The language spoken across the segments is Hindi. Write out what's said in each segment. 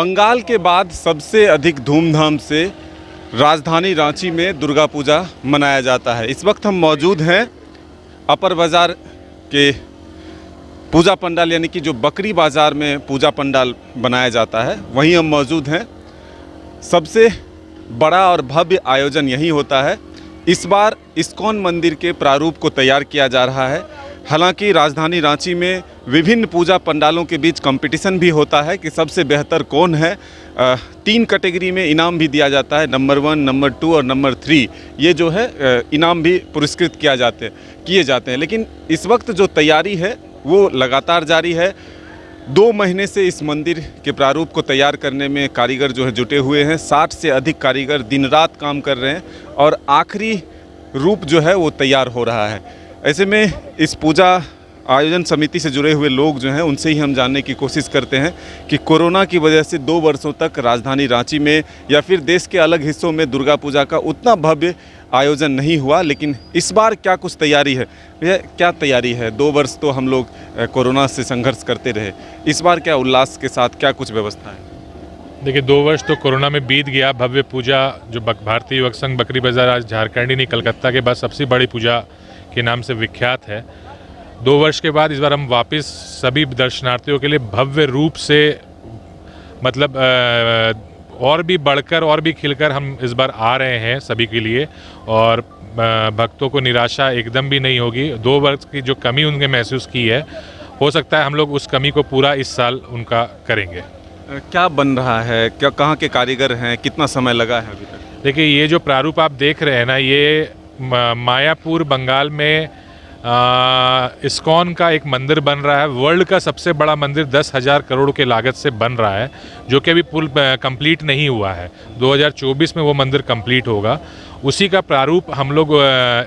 बंगाल के बाद सबसे अधिक धूमधाम से राजधानी रांची में दुर्गा पूजा मनाया जाता है। इस वक्त हम मौजूद हैं अपर बाज़ार के पूजा पंडाल यानी कि जो बकरी बाज़ार में पूजा पंडाल बनाया जाता है वहीं हम मौजूद हैं। सबसे बड़ा और भव्य आयोजन यही होता है। इस बार इस्कॉन मंदिर के प्रारूप को तैयार किया जा रहा है। हालांकि राजधानी रांची में विभिन्न पूजा पंडालों के बीच कंपटीशन भी होता है कि सबसे बेहतर कौन है। 3 कैटेगरी में इनाम भी दिया जाता है, नंबर 1, नंबर 2 और नंबर 3। ये जो है इनाम भी पुरस्कृत किए जाते हैं। लेकिन इस वक्त जो तैयारी है वो लगातार जारी है। 2 महीने से इस मंदिर के प्रारूप को तैयार करने में कारीगर जो है जुटे हुए हैं। 60 से अधिक कारीगर दिन रात काम कर रहे हैं और आखिरी रूप जो है वो तैयार हो रहा है। ऐसे में इस पूजा आयोजन समिति से जुड़े हुए लोग जो हैं उनसे ही हम जानने की कोशिश करते हैं कि कोरोना की वजह से 2 वर्षों तक राजधानी रांची में या फिर देश के अलग हिस्सों में दुर्गा पूजा का उतना भव्य आयोजन नहीं हुआ, लेकिन इस बार क्या कुछ तैयारी है? भैया क्या तैयारी है? 2 वर्ष तो हम लोग कोरोना से संघर्ष करते रहे, इस बार क्या उल्लास के साथ क्या कुछ व्यवस्था है? देखिए 2 वर्ष तो कोरोना में बीत गया। भव्य पूजा जो भारतीय युवक संघ बकरी बाजार आज झारखंड ही नहीं कलकत्ता के बाद सबसे बड़ी पूजा के नाम से विख्यात है। 2 वर्ष के बाद इस बार हम वापस सभी दर्शनार्थियों के लिए भव्य रूप से मतलब और भी बढ़कर और भी खिलकर हम इस बार आ रहे हैं सभी के लिए, और भक्तों को निराशा एकदम भी नहीं होगी। 2 वर्ष की जो कमी उनने महसूस की है, हो सकता है हम लोग उस कमी को पूरा इस साल उनका करेंगे। क्या बन रहा है? क्या कहाँ के कारीगर हैं? कितना समय लगा है अभी तक? देखिए ये जो प्रारूप आप देख रहे हैं ना, ये मायापुर बंगाल में इस्कॉन का एक मंदिर बन रहा है। वर्ल्ड का सबसे बड़ा मंदिर 10,000 करोड़ के लागत से बन रहा है, जो कि अभी कंप्लीट नहीं हुआ है। 2024 में वो मंदिर कंप्लीट होगा। उसी का प्रारूप हम लोग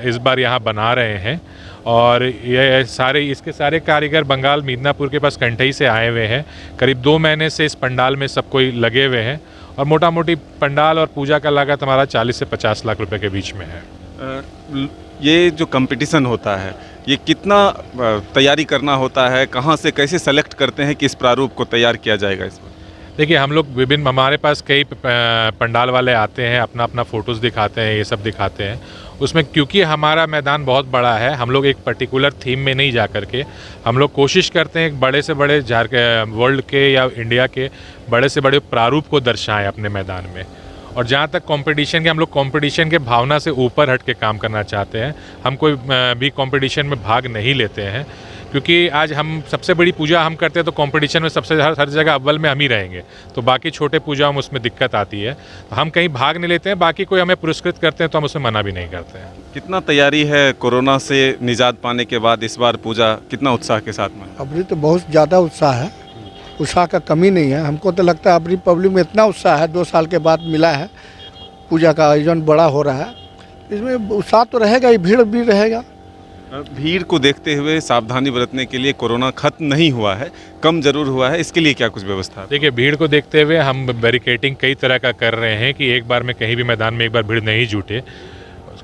इस बार यहाँ बना रहे हैं, और ये इसके सारे कारीगर बंगाल मिदनापुर के पास कंठई से आए हुए हैं। करीब 2 महीने से इस पंडाल में सब कोई लगे हुए हैं, और मोटा मोटी पंडाल और पूजा का लागत हमारा 40 से 50 लाख रुपए के बीच में है। ये जो कंपटीशन होता है ये कितना तैयारी करना होता है? कहाँ से कैसे सेलेक्ट करते हैं कि इस प्रारूप को तैयार किया जाएगा इस पर? देखिए हम लोग विभिन्न, हमारे पास कई पंडाल वाले आते हैं, अपना अपना फ़ोटोज़ दिखाते हैं, ये सब दिखाते हैं। उसमें क्योंकि हमारा मैदान बहुत बड़ा है, हम लोग एक पर्टिकुलर थीम में नहीं जा करके हम लोग कोशिश करते हैं एक बड़े से बड़े वर्ल्ड के या इंडिया के बड़े से बड़े प्रारूप को दर्शाएं अपने मैदान में। और जहाँ तक कंपटीशन के, हम लोग कंपटीशन के भावना से ऊपर हट के काम करना चाहते हैं। हम कोई भी कंपटीशन में भाग नहीं लेते हैं, क्योंकि आज हम सबसे बड़ी पूजा हम करते हैं तो कंपटीशन में सबसे हर जगह अव्वल में हम ही रहेंगे, तो बाकी छोटे पूजा में उसमें दिक्कत आती है। तो हम कहीं भाग नहीं लेते हैं। बाकी कोई हमें पुरस्कृत करते हैं तो हम उसमें मना भी नहीं करते हैं। कितना तैयारी है कोरोना से निजात पाने के बाद इस बार पूजा कितना उत्साह के साथ में? अबरी तो बहुत ज़्यादा उत्साह है, उत्साह का कमी नहीं है। हमको तो लगता है अबरी पब्लिक में इतना उत्साह है, 2 साल के बाद मिला है, पूजा का आयोजन बड़ा हो रहा है, इसमें उत्साह तो रहेगा ही, भीड़ भी रहेगा। भीड़ को देखते हुए सावधानी बरतने के लिए कोरोना खत्म नहीं हुआ है, कम जरूर हुआ है, इसके लिए क्या कुछ व्यवस्था है? देखिए भीड़ को देखते हुए हम बैरिकेडिंग कई तरह का कर रहे हैं कि एक बार में कहीं भी मैदान में एक बार भीड़ नहीं जुटे।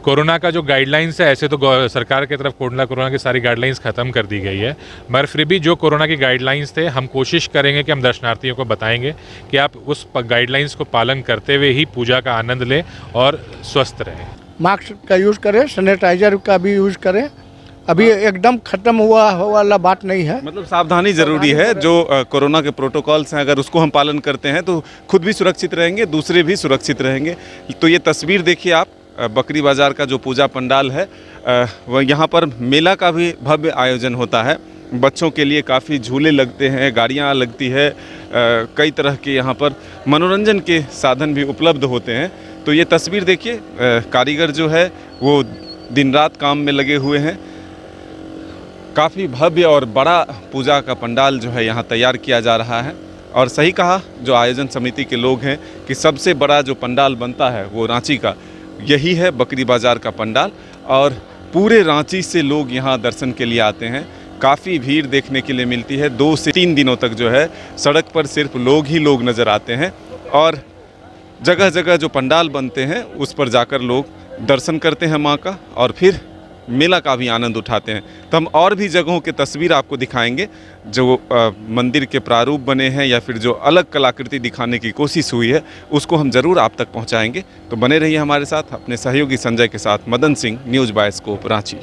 कोरोना का जो गाइडलाइंस है, ऐसे तो सरकार की तरफ कोरोना की सारी गाइडलाइंस ख़त्म कर दी गई है, मगर फिर भी जो कोरोना की गाइडलाइंस थे हम कोशिश करेंगे कि हम दर्शनार्थियों को बताएंगे कि आप उस गाइडलाइंस को पालन करते हुए ही पूजा का आनंद लें और स्वस्थ रहें। मास्क का यूज़ करें, सैनिटाइजर का भी यूज़ करें। अभी एकदम ख़त्म हुआ वाला बात नहीं है, मतलब सावधानी ज़रूरी है। जो कोरोना के प्रोटोकॉल्स हैं अगर उसको हम पालन करते हैं तो खुद भी सुरक्षित रहेंगे, दूसरे भी सुरक्षित रहेंगे। तो ये तस्वीर देखिए आप, बकरी बाज़ार का जो पूजा पंडाल है, वह यहाँ पर मेला का भी भव्य आयोजन होता है। बच्चों के लिए काफ़ी झूले लगते हैं, गाड़ियाँ लगती है, कई तरह के यहाँ पर मनोरंजन के साधन भी उपलब्ध होते हैं। तो ये तस्वीर देखिए, कारीगर जो है वो दिन रात काम में लगे हुए हैं। काफ़ी भव्य और बड़ा पूजा का पंडाल जो है यहाँ तैयार किया जा रहा है। और सही कहा जो आयोजन समिति के लोग हैं कि सबसे बड़ा जो पंडाल बनता है वो रांची का यही है, बकरी बाज़ार का पंडाल। और पूरे रांची से लोग यहाँ दर्शन के लिए आते हैं। काफ़ी भीड़ देखने के लिए मिलती है। 2 से 3 दिनों तक जो है सड़क पर सिर्फ लोग ही लोग नज़र आते हैं, और जगह जगह जो पंडाल बनते हैं उस पर जाकर लोग दर्शन करते हैं माँ का, और फिर मेला का भी आनंद उठाते हैं। तो हम और भी जगहों के तस्वीर आपको दिखाएंगे जो मंदिर के प्रारूप बने हैं या फिर जो अलग कलाकृति दिखाने की कोशिश हुई है, उसको हम ज़रूर आप तक पहुंचाएंगे। तो बने रहिए हमारे साथ। अपने सहयोगी संजय के साथ मदन सिंह, न्यूज़ बायोस्कोप रांची।